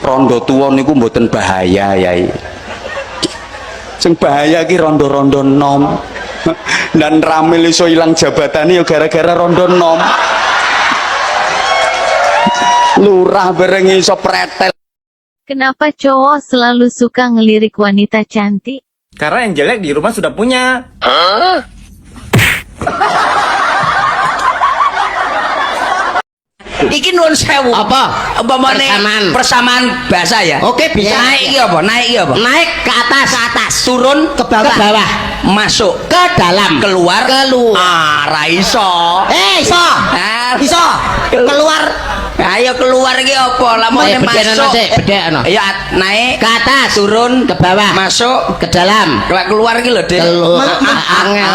rondo tuwa niku mboten bahaya Yai. Sing bahaya ki rondo-rondo nom. Dan Ramil iso ilang jabatannya ya gara-gara rondo nom. Lurah bareng iso pretel. Kenapa cowok selalu suka ngelirik wanita cantik? Karena yang jelek di rumah sudah punya. Iki nuwun sewu. Apa? Umpamane persamaan bahasa ya. Oke, bisa. Naik iki apa? Naik iki apa? Naik ke atas, Turun ke bawah, masuk ke dalam, keluar. Ra iso. iso, Ah, iso, keluar, ayo keluar iki apa? Lamune masuk. bedekno. Ayo naik Ke atas, turun ke bawah, masuk ke dalam, keluar iki lho, Dik. angel.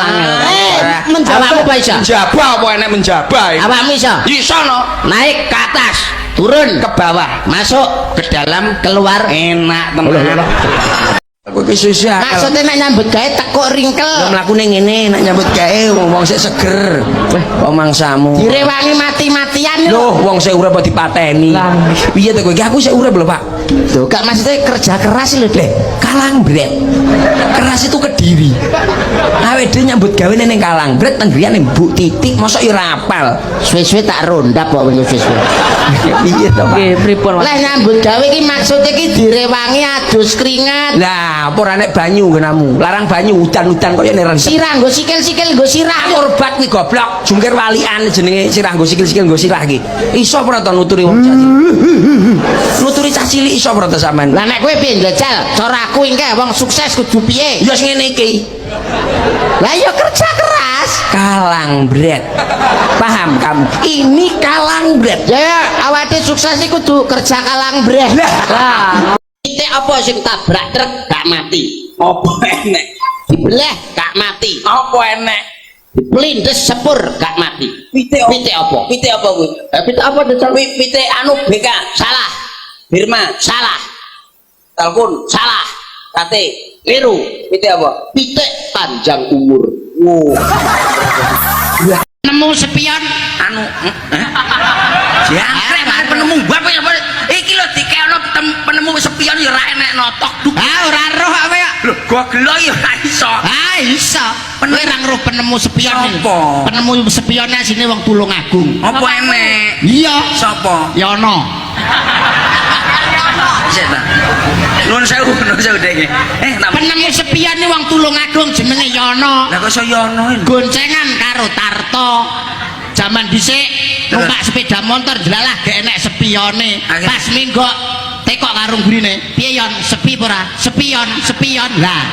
Menjabah. Awakmu apa iso? Menjabah apa enek menjabah? Awakmu iso? Iso no. Naik ke atas, turun Ke bawah, masuk, ke dalam, keluar. enak tenan. Aku ki susah. Maksudnya nek nyambut gawe tekuk ringkel. Lah mlakune ngene nek nyambut gawe wong sik seger. Weh, kok mangsamu. Direwangi mati-matian lho. Loh, wong sik urip kok dipateni. Piye to kowe? Aku sik urip lho, Pak. Tuh, Kak maksudnya kerja keras lho, Dek. Kalangbret. Keras itu Kediri. Awake dhewe nyambut gawe ning Kalangbret tenggrian ning Bu Titik mosok ora apal. Suwe-suwe tak ronda kok wong suwe-suwe. Piye to, Pak? Lah nyambut gawe iki maksudnya iki direwangi adus keringat. Lah, apa ora nek banyu nggonamu? Larang banyu udan-udan koyo nek rendem. Sirah nggo sikil-sikil nggo sirah. Korbat nih goblok, jungkir walian jenenge sirah nggo sikil-sikil nggo sirah iki. Iso ora to nuturi wong cah cilik? Nuturi cah cilik iso ora to sampean? Lah nek kowe piye njajal? Cara aku engke wong sukses kudu piye? Ya sing ngene iki. Lah ya kerja keras. Kalangbret. Paham kamu? Ini Kalangbret. Ya awake sukses iku kudu kerja kalangbret. Lah, titik apa sing tabrak truk gak mati? Apa enek? Dibelah gak mati. Apa enek? Blindes sepur gak mati. Pitik apa? Pitik apa kuwi? Pitik apa Dajal? Pitik anu BK. Salah. Birma, Salah. Talpun, Salah. Kate, Liru. pitik apa? Pitik panjang umur. Wow. Nemu spion Anu, jangkrik mari penemu bapak ya. Iki lho dikekno penemu spion ya ora enek notok. ora roh apa ya? Lho, gua gelo ya ora iso. Iso. Kowe ora ngeruh penemu spion. Apa? Penemu spionnya sini wong Tulungagung. Apa enek? Iya. Sapa? Yono. Sik ta. Nuwun sewu Dek. Napa? Penemu spion ini wong Tulungagung jenenge Yono. Lah kok iso ya ono lho. Goncengan karo Tarto. Zaman dhisik numpak sepeda motor jelalah gak enek spione. Pas minggu tekok karo gurine. Piye Yon? Sepi ora? Spion. Lah.